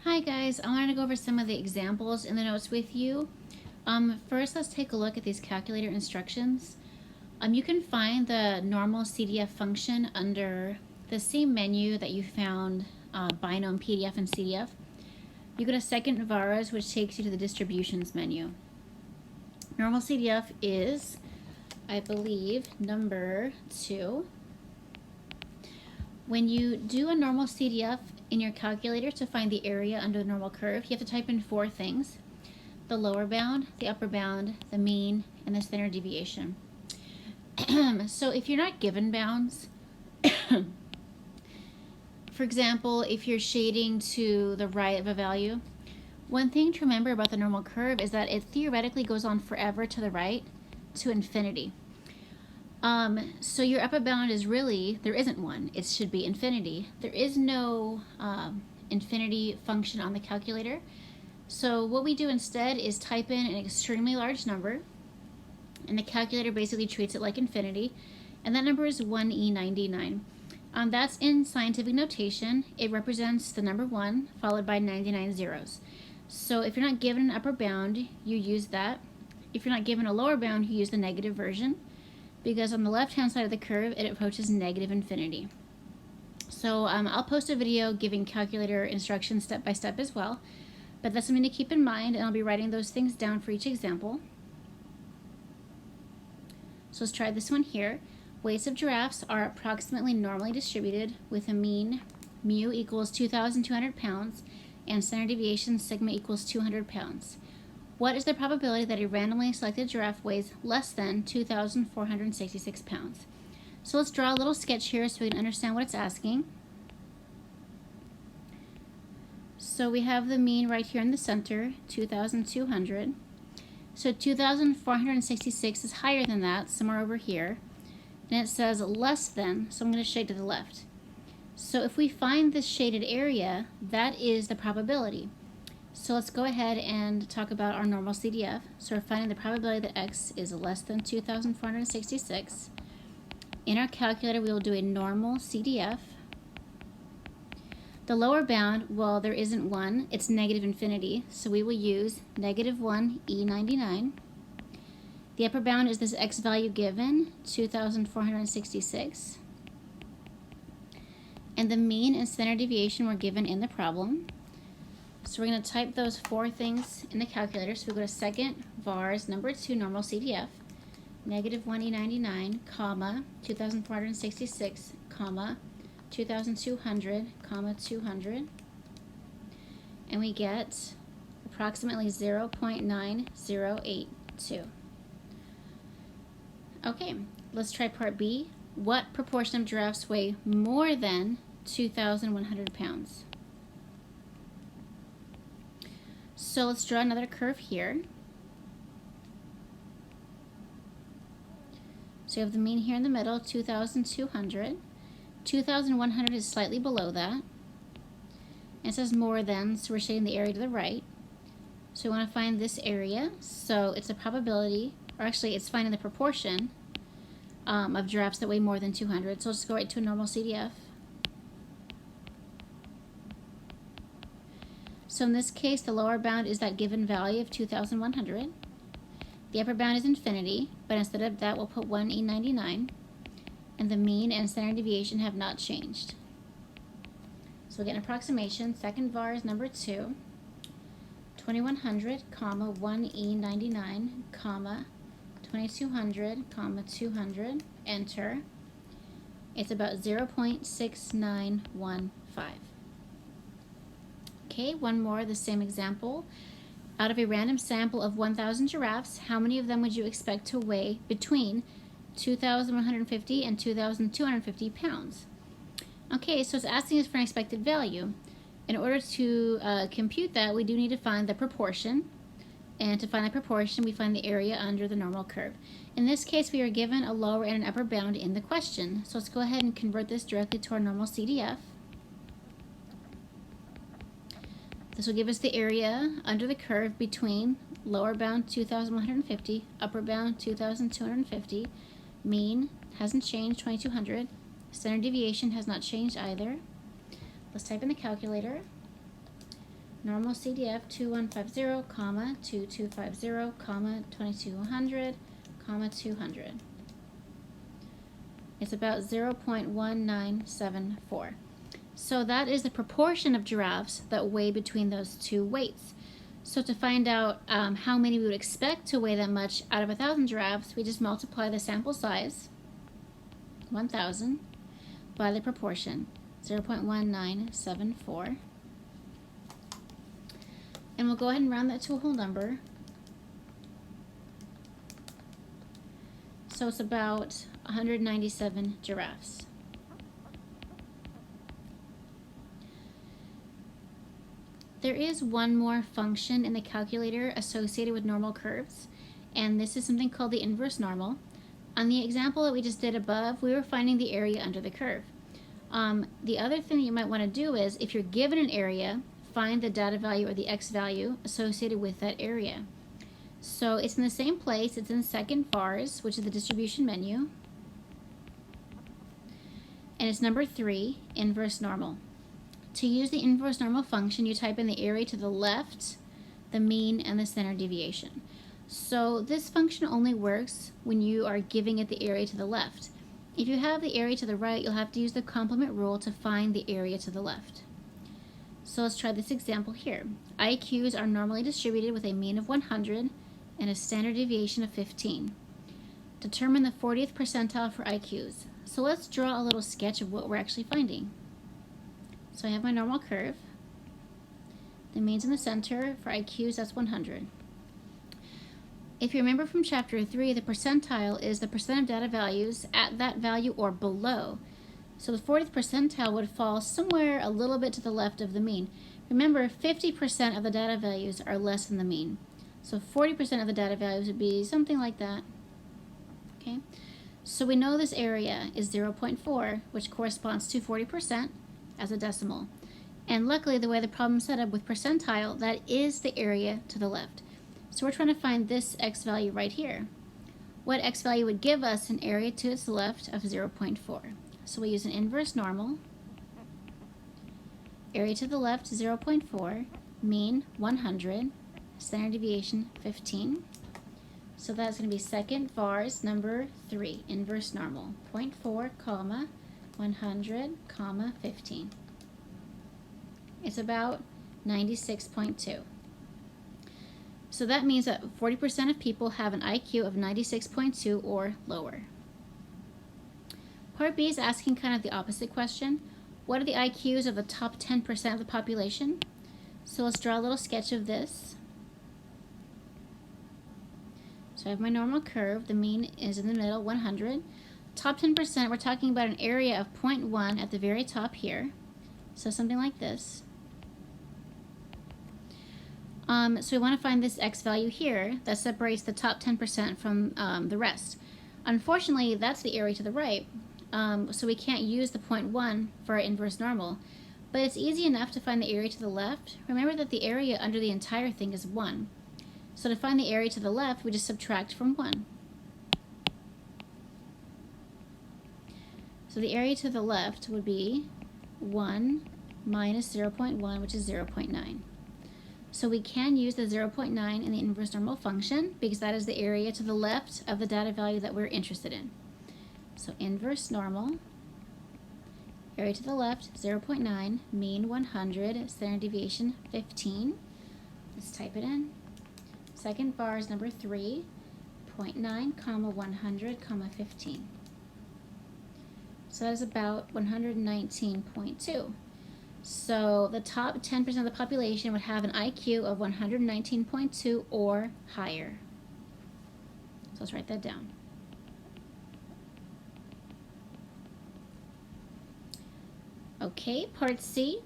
Hi guys, I wanted to go over some of the examples in the notes with you. First, let's take a look at these calculator instructions. You can find the normal CDF function under the same menu that you found Binom, PDF, and CDF. You go to Second VARs, which takes you to the distributions menu. Normal CDF is, I believe, number 2. When you do a normal CDF in your calculator to find the area under the normal curve, you have to type in 4 things: the lower bound, the upper bound, the mean, and the standard deviation. So if you're not given bounds, for example, if you're shading to the right of a value, one thing to remember about the normal curve is that it theoretically goes on forever to the right to infinity. So your upper bound is really, there isn't one. It should be infinity. There is no infinity function on the calculator. So what we do instead is type in an extremely large number, and the calculator basically treats it like infinity, and that number is 1e99. That's in scientific notation. It represents the number 1 followed by 99 zeros. So if you're not given an upper bound, you use that. If you're not given a lower bound, you use the negative version, because on the left-hand side of the curve, it approaches negative infinity. So I'll post a video giving calculator instructions step by step as well, but that's something to keep in mind, and I'll be writing those things down for each example. So let's try this one here. Weights of giraffes are approximately normally distributed with a mean mu equals 2,200 pounds and standard deviation sigma equals 200 pounds. What is the probability that a randomly selected giraffe weighs less than 2,466 pounds? So let's draw a little sketch here so we can understand what it's asking. So we have the mean right here in the center, 2,200. So 2,466 is higher than that, somewhere over here. And it says less than, so I'm going to shade to the left. So if we find this shaded area, that is the probability. So let's go ahead and talk about our normal CDF. So we're finding the probability that x is less than 2,466. In our calculator, we will do a normal CDF. The lower bound, well, there isn't one. It's negative infinity, so we will use negative 1e99. The upper bound is this x value given, 2,466. And the mean and standard deviation were given in the problem. So we're going to type those 4 things in the calculator. So we go to second VARs, number 2, normal CDF, negative 1e99, comma, 2,466, comma, 2,200, comma, 200. And we get approximately 0.9082. Okay, let's try part B. What proportion of giraffes weigh more than 2,100 pounds? So let's draw another curve here. So you have the mean here in the middle, 2,200. 2,100 is slightly below that. And it says more than, so we're shading the area to the right. So we want to find this area. So it's a probability, or actually it's finding the proportion of giraffes that weigh more than 200. So let's just go right to a normal CDF. So in this case, the lower bound is that given value of 2,100. The upper bound is infinity, but instead of that, we'll put 1e99. And the mean and standard deviation have not changed. So we'll get an approximation. Second VAR is number 2. 2,100, comma, 1e99, comma, 2,200, comma, 200. Enter. It's about 0.6915. Okay, one more, the same example. Out of a random sample of 1,000 giraffes, how many of them would you expect to weigh between 2,150 and 2,250 pounds? Okay, so it's asking us for an expected value. In order to compute that, we do need to find the proportion. And to find the proportion, we find the area under the normal curve. In this case, we are given a lower and an upper bound in the question. So let's go ahead and convert this directly to our normal CDF. This will give us the area under the curve between lower bound 2,150, upper bound 2,250. Mean hasn't changed, 2,200. Standard deviation has not changed either. Let's type in the calculator. normal CDF 2150, comma 2250, comma 2200, comma 200. It's about 0.1974. So that is the proportion of giraffes that weigh between those two weights. So to find out how many we would expect to weigh that much out of 1,000 giraffes, we just multiply the sample size, 1,000, by the proportion, 0.1974. And we'll go ahead and round that to a whole number. So it's about 197 giraffes. There is one more function in the calculator associated with normal curves, and this is something called the inverse normal. On the example that we just did above, we were finding the area under the curve. The other thing that you might want to do is, if you're given an area, find the data value or the x value associated with that area. So it's in the same place, it's in second vars, which is the distribution menu, and it's number 3, inverse normal. To use the inverse normal function, you type in the area to the left, the mean, and the standard deviation. So this function only works when you are giving it the area to the left. If you have the area to the right, you'll have to use the complement rule to find the area to the left. So let's try this example here. IQs are normally distributed with a mean of 100 and a standard deviation of 15. Determine the 40th percentile for IQs. So let's draw a little sketch of what we're actually finding. So I have my normal curve. The mean's in the center. For IQs, that's 100. If you remember from chapter 3, the percentile is the percent of data values at that value or below. So the 40th percentile would fall somewhere a little bit to the left of the mean. Remember, 50% of the data values are less than the mean. So 40% of the data values would be something like that. Okay, so we know this area is 0.4, which corresponds to 40% as a decimal. And luckily, the way the problem is set up with percentile, that is the area to the left. So we're trying to find this x value right here. What x value would give us an area to its left of 0.4? So we use an inverse normal. Area to the left, 0.4. Mean, 100. Standard deviation, 15. So that's going to be second vars number 3, inverse normal. 0.4, comma, 100, comma, 15. It's about 96.2. So that means that 40% of people have an IQ of 96.2 or lower. Part B is asking kind of the opposite question. What are the IQs of the top 10% of the population? So let's draw a little sketch of this. So I have my normal curve. The mean is in the middle, 100. Top 10%, we're talking about an area of 0.1 at the very top here. So something like this. So we want to find this x value here that separates the top 10% from the rest. Unfortunately, that's the area to the right, so we can't use the 0.1 for our inverse normal. But it's easy enough to find the area to the left. Remember that the area under the entire thing is 1. So to find the area to the left, we just subtract from 1. So the area to the left would be 1 minus 0.1, which is 0.9. So we can use the 0.9 in the inverse normal function because that is the area to the left of the data value that we're interested in. So inverse normal, area to the left, 0.9, mean 100, standard deviation 15. Let's type it in. Second var is number 3, 0.9, comma 100, comma 15. So that is about 119.2. So the top 10% of the population would have an IQ of 119.2 or higher. So let's write that down. Okay, part C,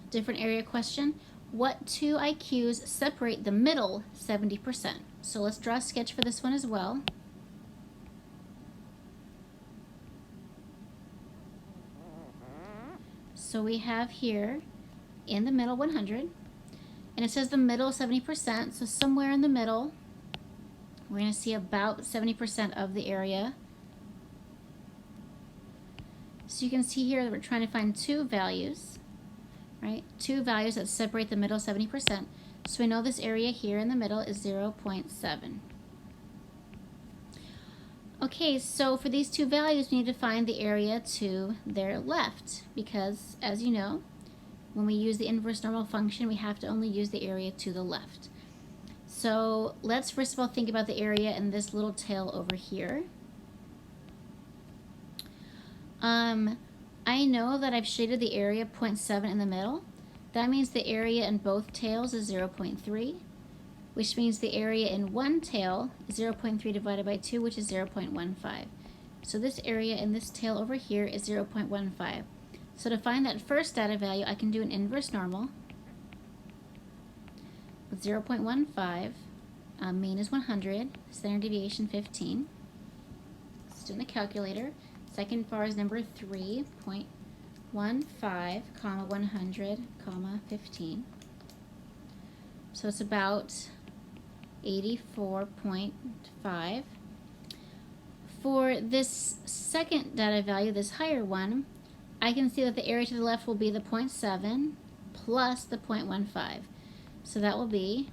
different area question. What two IQs separate the middle 70%? So let's draw a sketch for this one as well. So we have here in the middle 100, and it says the middle 70%, so somewhere in the middle we're going to see about 70% of the area. So you can see here that we're trying to find two values. right? Two values that separate the middle 70%. So we know this area here in the middle is 0.7. Okay, so for these two values, we need to find the area to their left because, as you know, when we use the inverse normal function, we have to only use the area to the left. So let's first of all think about the area in this little tail over here. I know that I've shaded the area 0.7 in the middle. That means the area in both tails is 0.3, which means the area in one tail is 0.3 divided by 2, which is 0.15. So this area in this tail over here is 0.15. So to find that first data value, I can do an inverse normal with 0.15. Mean is 100, standard deviation 15. Let's do in the calculator. Second bar is number 3.15, comma 100, comma 15. So it's about 84.5. For this second data value, this higher one, I can see that the area to the left will be the 0.7 plus the 0.15. So that will be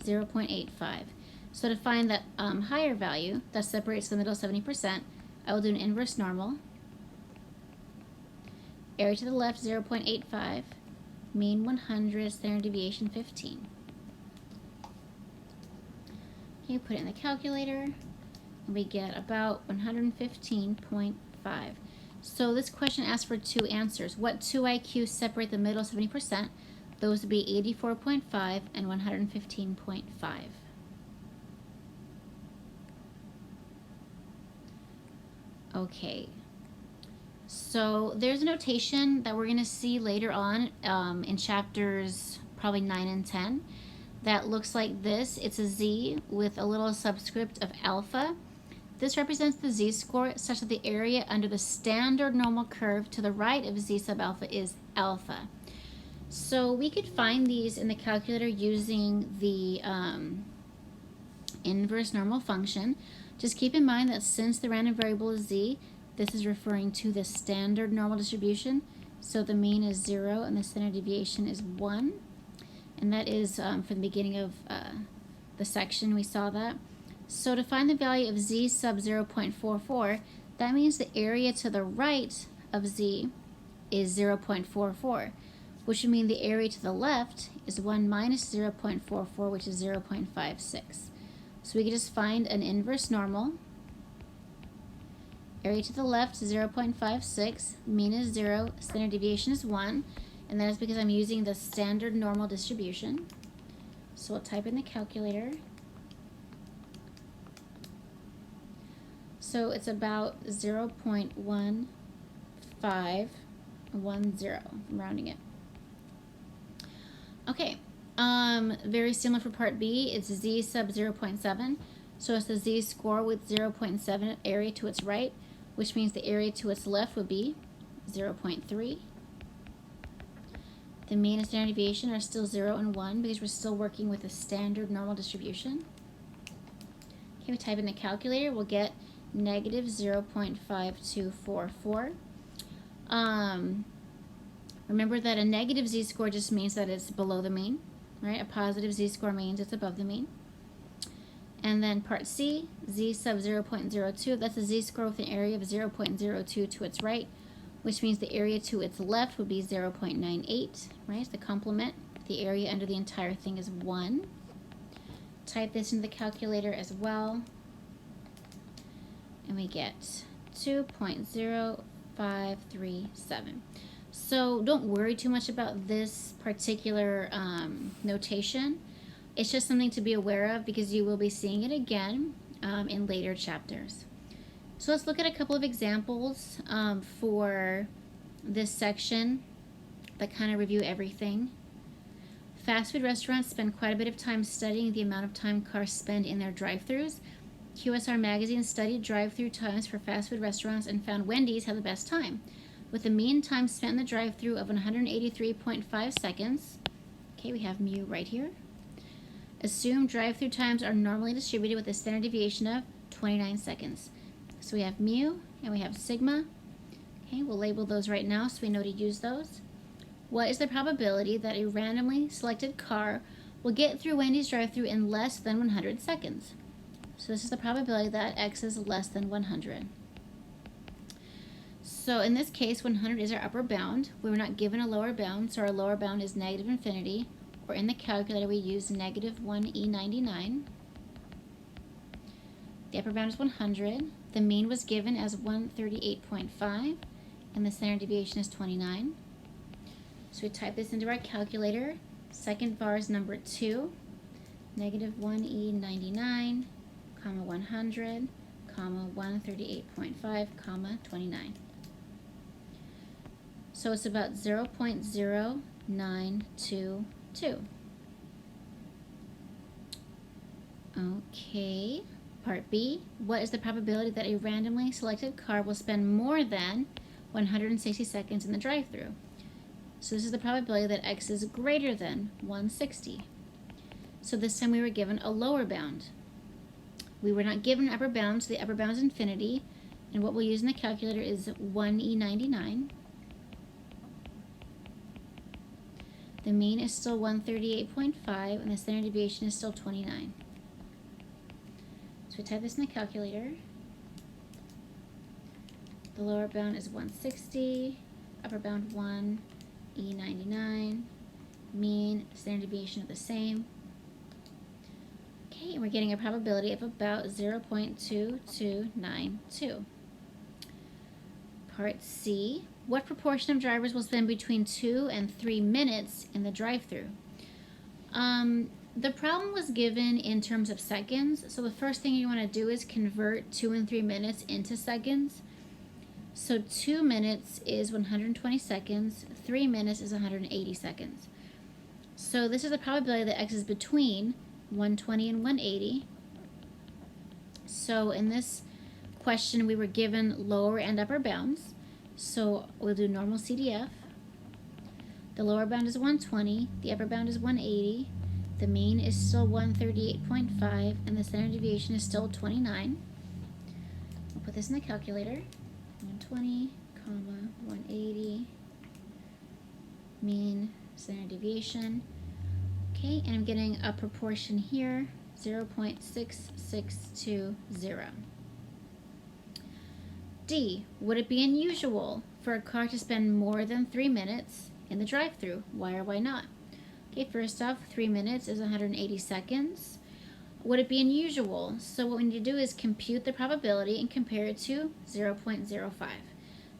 0.85. So to find that higher value that separates the middle 70%, I will do an inverse normal. Area to the left 0.85, mean 100, standard deviation 15. Okay, put it in the calculator, and we get about 115.5. So this question asks for two answers. What two IQs separate the middle 70%? Those would be 84.5 and 115.5. Okay, so there's a notation that we're going to see later on in chapters probably 9 and 10 that looks like this. It's a z with a little subscript of alpha. This represents the z-score such that the area under the standard normal curve to the right of z sub alpha is alpha. So we could find these in the calculator using the inverse normal function. Just keep in mind that since the random variable is z, this is referring to the standard normal distribution. So the mean is 0 and the standard deviation is 1. And that is from the beginning of the section we saw that. So to find the value of z sub 0.44, that means the area to the right of z is 0.44, which would mean the area to the left is 1 minus 0.44, which is 0.56. So we can just find an inverse normal. Area to the left is 0.56, mean is 0, standard deviation is 1, and that is because I'm using the standard normal distribution. So we'll type in the calculator. So it's about 0.1510, I'm rounding it. Okay, very similar for part B, it's z sub 0.7. So it's the z-score with 0.7 area to its right, which means the area to its left would be 0.3. The mean and standard deviation are still 0 and 1 because we're still working with a standard normal distribution. Okay, we type in the calculator, we'll get negative 0.5244. Remember that a negative z-score just means that it's below the mean, right? A positive z-score means it's above the mean. And then part C, z sub 0.02, that's a z-score with an area of 0.02 to its right, which means the area to its left would be 0.98, right? It's the complement. The area under the entire thing is 1. Type this into the calculator as well, and we get 2.0537. So don't worry too much about this particular notation. It's just something to be aware of because you will be seeing it again in later chapters. So let's look at a couple of examples for this section that kind of review everything. Fast food restaurants spend quite a bit of time studying the amount of time cars spend in their drive-thrus. QSR Magazine studied drive-thru times for fast food restaurants and found Wendy's had the best time, with a mean time spent in the drive-thru of 183.5 seconds. Okay, we have mu right here. Assume drive-thru times are normally distributed with a standard deviation of 29 seconds. So we have mu and we have sigma. Okay, we'll label those right now so we know to use those. What is the probability that a randomly selected car will get through Wendy's drive-thru in less than 100 seconds? So this is the probability that X is less than 100. So in this case, 100 is our upper bound. We were not given a lower bound, so our lower bound is negative infinity, or in the calculator we use negative 1e99. The upper bound is 100. The mean was given as 138.5, and the standard deviation is 29. So we type this into our calculator. Second bar is number 2, negative 1e99, comma 100, comma 138.5, comma 29. So it's about 0.0922. Okay, part B. What is the probability that a randomly selected car will spend more than 160 seconds in the drive-thru? So this is the probability that X is greater than 160. So this time we were given a lower bound. We were not given an upper bound, so the upper bound is infinity, and what we'll use in the calculator is 1e99. The mean is still 138.5, and the standard deviation is still 29. So we type this in the calculator. The lower bound is 160, upper bound 1e99, mean, standard deviation are the same. Okay, and we're getting a probability of about 0.2292. Part C. What proportion of drivers will spend between 2 and 3 minutes in the drive-thru? The problem was given in terms of seconds, so the first thing you want to do is convert 2 and 3 minutes into seconds. So 2 minutes is 120 seconds, 3 minutes is 180 seconds. So this is the probability that X is between 120 and 180. So in this question we were given lower and upper bounds. So we'll do normal CDF. The lower bound is 120, the upper bound is 180, the mean is still 138.5, and the standard deviation is still 29. We'll put this in the calculator. 120, comma, 180, mean, standard deviation. Okay, and I'm getting a proportion here, 0.6620. D. Would it be unusual for a car to spend more than 3 minutes in the drive-thru? Why or why not? Okay, first off, 3 minutes is 180 seconds. Would it be unusual? So what we need to do is compute the probability and compare it to 0.05.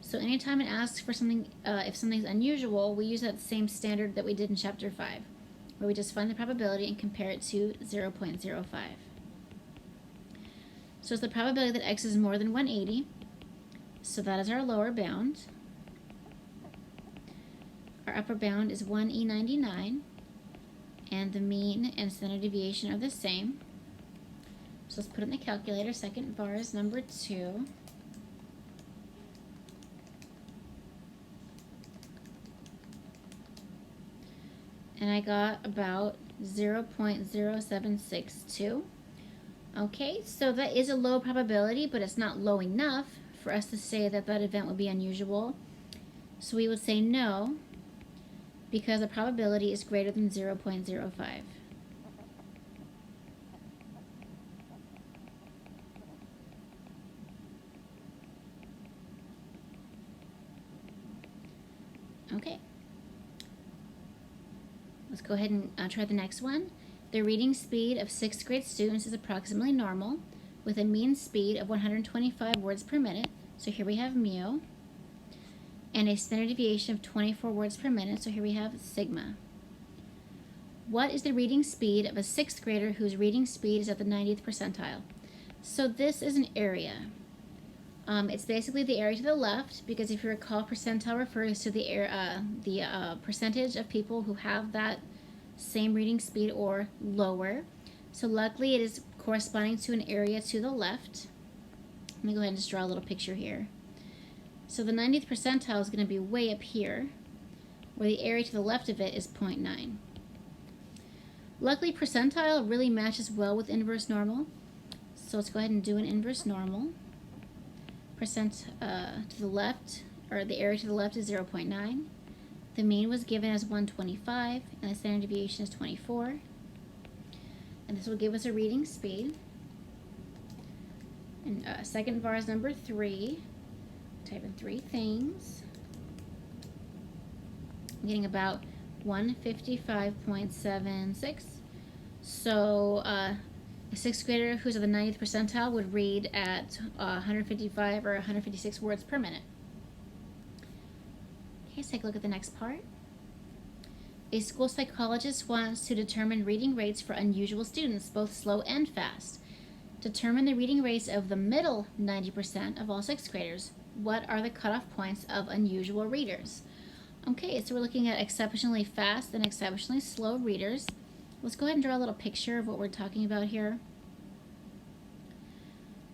So anytime it asks for something, if something's unusual, we use that same standard that we did in chapter 5, where we just find the probability and compare it to 0.05. So it's the probability that X is more than 180. So that is our lower bound. Our upper bound is 1e99, and the mean and standard deviation are the same. So let's put it in the calculator. Second bar is number 2. And I got about 0.0762. Okay, so that is a low probability, but it's not low enough for us to say that that event would be unusual. So we would say no, because the probability is greater than 0.05. Okay. Let's go ahead and try the next one. The reading speed of 6th grade students is approximately normal, with a mean speed of 125 words per minute. So here we have mu. And a standard deviation of 24 words per minute. So here we have sigma. What is the reading speed of a 6th grader whose reading speed is at the 90th percentile? So this is an area. It's basically the area to the left, because if you recall, percentile refers to the percentage of people who have that same reading speed or lower. So luckily it is corresponding to an area to the left. Let me go ahead and just draw a little picture here. So the 90th percentile is going to be way up here, where the area to the left of it is 0.9. Luckily percentile really matches well with inverse normal. So let's go ahead and do an inverse normal. Percent to the left or the area to the left is 0.9. The mean was given as 125, and the standard deviation is 24. And this will give us a reading speed. And second var is number 3. Type in 3 things. I'm getting about 155.76. So a 6th grader who's at the 90th percentile would read at 155 or 156 words per minute. Okay, let's take a look at the next part. A school psychologist wants to determine reading rates for unusual students, both slow and fast. Determine the reading rates of the middle 90% of all 6th graders. What are the cutoff points of unusual readers? Okay, so we're looking at exceptionally fast and exceptionally slow readers. Let's go ahead and draw a little picture of what we're talking about here.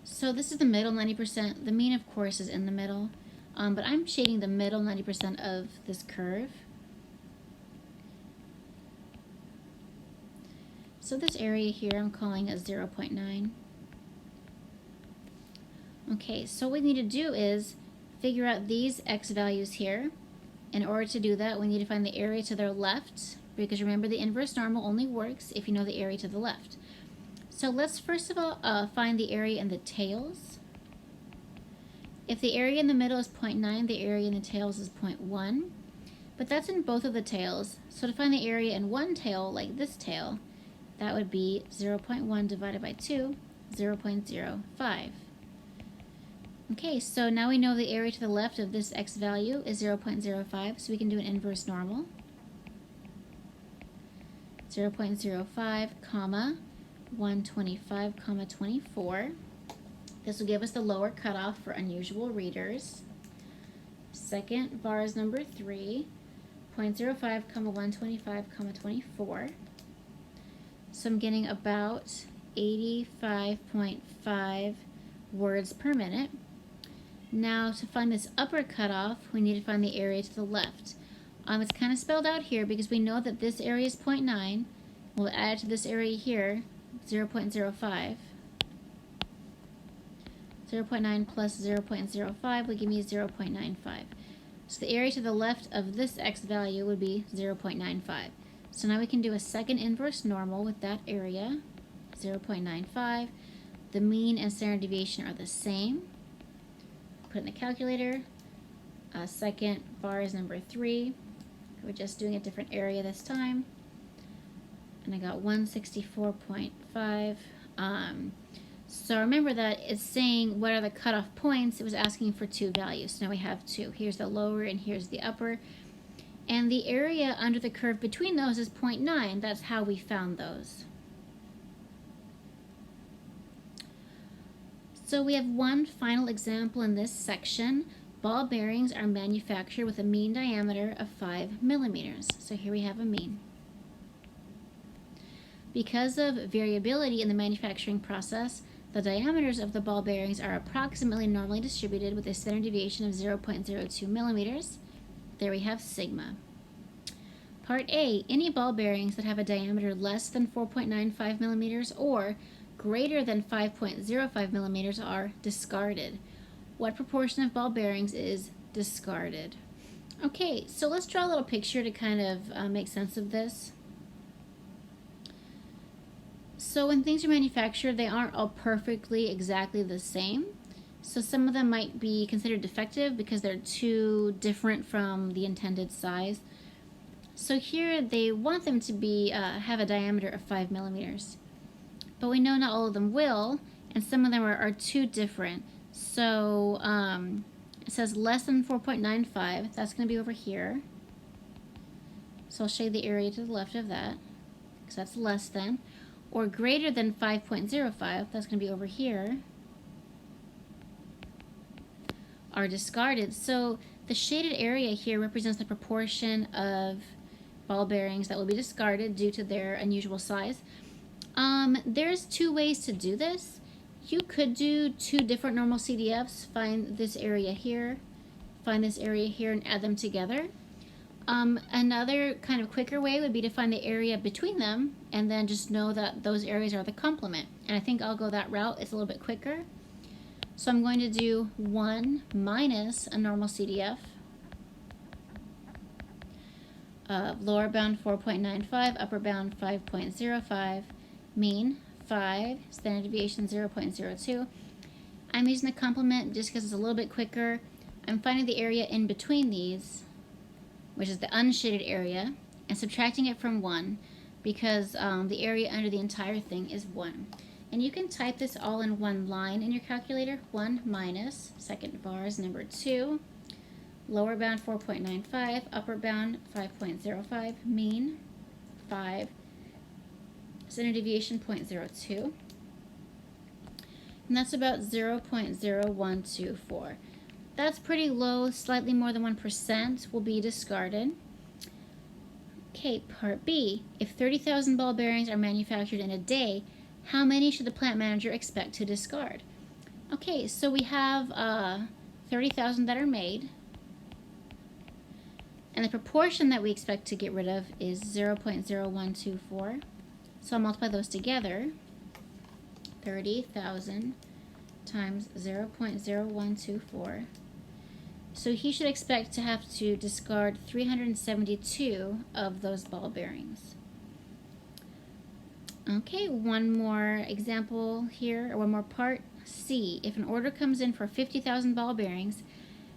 So this is the middle 90%. The mean, of course, is in the middle, but I'm shading the middle 90% of this curve. So this area here I'm calling a 0.9. Okay, so what we need to do is figure out these x values here. In order to do that, we need to find the area to their left, because remember the inverse normal only works if you know the area to the left. So let's first of all find the area in the tails. If the area in the middle is 0.9, the area in the tails is 0.1. But that's in both of the tails. So to find the area in one tail, like this tail, that would be 0.1 divided by 2, 0.05. Okay, so now we know the area to the left of this x value is 0.05, so we can do an inverse normal. 0.05, comma, 125, comma, 24. This will give us the lower cutoff for unusual readers. Second var is number 3, 0.05, comma, 125, comma, 24. So I'm getting about 85.5 words per minute. Now to find this upper cutoff, we need to find the area to the left. It's kind of spelled out here because we know that this area is 0.9. We'll add it to this area here, 0.05. 0.9 plus 0.05 will give me 0.95. So the area to the left of this x value would be 0.95. So now we can do a second inverse normal with that area, 0.95. The mean and standard deviation are the same. Put it in the calculator. Second var is number 3. We're just doing a different area this time. And I got 164.5. So remember that it's saying what are the cutoff points. It was asking for 2 values. So now we have 2. Here's the lower and here's the upper. And the area under the curve between those is 0.9. That's how we found those. So we have one final example in this section. Ball bearings are manufactured with a mean diameter of 5 millimeters. So here we have a mean. Because of variability in the manufacturing process, the diameters of the ball bearings are approximately normally distributed with a standard deviation of 0.02 millimeters. There we have sigma. Part A, any ball bearings that have a diameter less than 4.95 millimeters or greater than 5.05 millimeters are discarded. What proportion of ball bearings is discarded? Okay, so let's draw a little picture to kind of make sense of this. So when things are manufactured, they aren't all perfectly exactly the same. So some of them might be considered defective because they're too different from the intended size. So here they want them to be have a diameter of 5 millimeters. But we know not all of them will, and some of them are too different. So it says less than 4.95, that's going to be over here. So I'll shade the area to the left of that, because that's less than. Or greater than 5.05, that's going to be over here, are discarded. So the shaded area here represents the proportion of ball bearings that will be discarded due to their unusual size. There's 2 ways to do this. You could do 2 different normal CDFs, find this area here, find this area here, and add them together. Another kind of quicker way would be to find the area between them and then just know that those areas are the complement. And I think I'll go that route. It's a little bit quicker. So I'm going to do 1 minus a normal CDF of lower bound 4.95, upper bound 5.05, mean 5, standard deviation 0.02. I'm using the complement just because it's a little bit quicker. I'm finding the area in between these, which is the unshaded area, and subtracting it from 1 because the area under the entire thing is 1. And you can type this all in one line in your calculator. 1 minus, second bar is number 2, lower bound 4.95, upper bound 5.05, mean 5, standard deviation 0.02. And that's about 0.0124. That's pretty low, slightly more than 1% will be discarded. Okay, part B. If 30,000 ball bearings are manufactured in a day, how many should the plant manager expect to discard? Okay, so we have 30,000 that are made, and the proportion that we expect to get rid of is 0.0124. So I'll multiply those together. 30,000 times 0.0124. So he should expect to have to discard 372 of those ball bearings. Okay, one more example here, or one more part. C. If an order comes in for 50,000 ball bearings,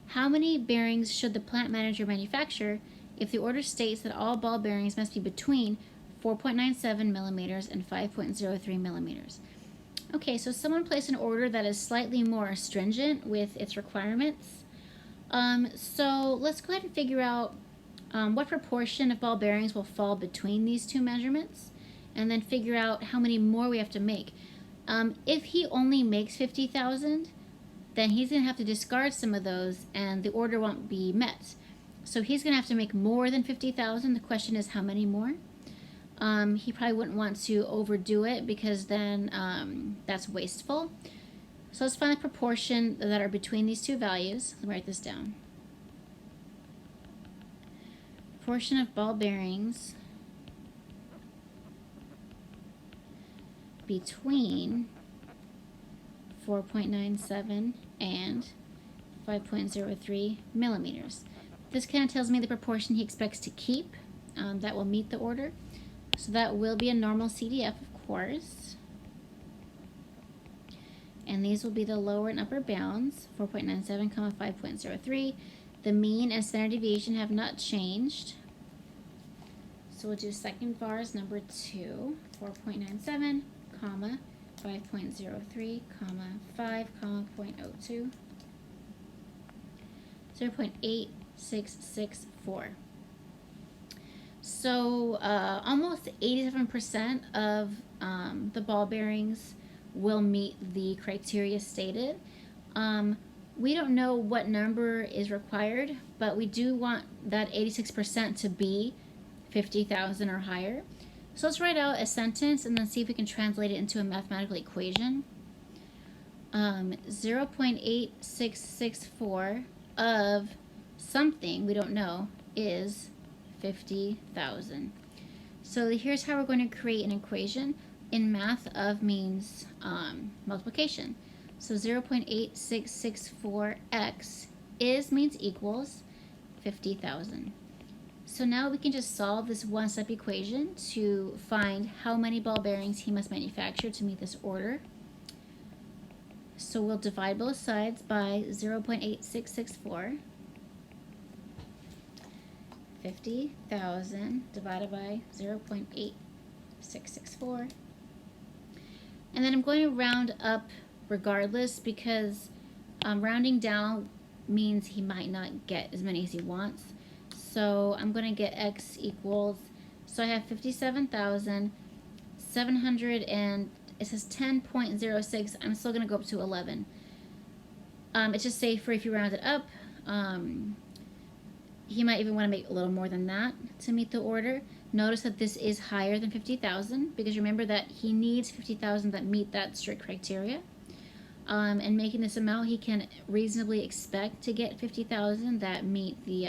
how many bearings should the plant manager manufacture if the order states that all ball bearings must be between 4.97 millimeters and 5.03 millimeters? Okay, so someone placed an order that is slightly more stringent with its requirements. So let's go ahead and figure out what proportion of ball bearings will fall between these two measurements, and then figure out how many more we have to make. If he only makes 50,000, then he's going to have to discard some of those and the order won't be met. So he's going to have to make more than 50,000. The question is how many more? He probably wouldn't want to overdo it because then that's wasteful. So let's find the proportion that are between these two values. Let me write this down. Proportion of ball bearings between 4.97 and 5.03 millimeters. This kind of tells me the proportion he expects to keep that will meet the order. So that will be a normal CDF, of course. And these will be the lower and upper bounds, 4.97, 5.03. The mean and standard deviation have not changed. So we'll do second bar is number 2, 4.97, 5.03, 5, 0.02, 0.8664. So almost 87% of the ball bearings will meet the criteria stated. We don't know what number is required, but we do want that 86% to be 50,000 or higher. So let's write out a sentence and then see if we can translate it into a mathematical equation. 0.8664 of something we don't know is 50,000. So here's how we're going to create an equation. In math, of means multiplication. So 0.8664x means equals 50,000. So now we can just solve this one-step equation to find how many ball bearings he must manufacture to meet this order. So we'll divide both sides by 0.8664. 50,000 divided by 0.8664. And then I'm going to round up regardless because rounding down means he might not get as many as he wants. So I'm going to get x equals, so I have 57,700 and it says 10.06. I'm still going to go up to 11. It's just safer if you round it up. He might even want to make a little more than that to meet the order. Notice that this is higher than 50,000 because remember that he needs 50,000 that meet that strict criteria. And making this amount, he can reasonably expect to get 50,000 that meet the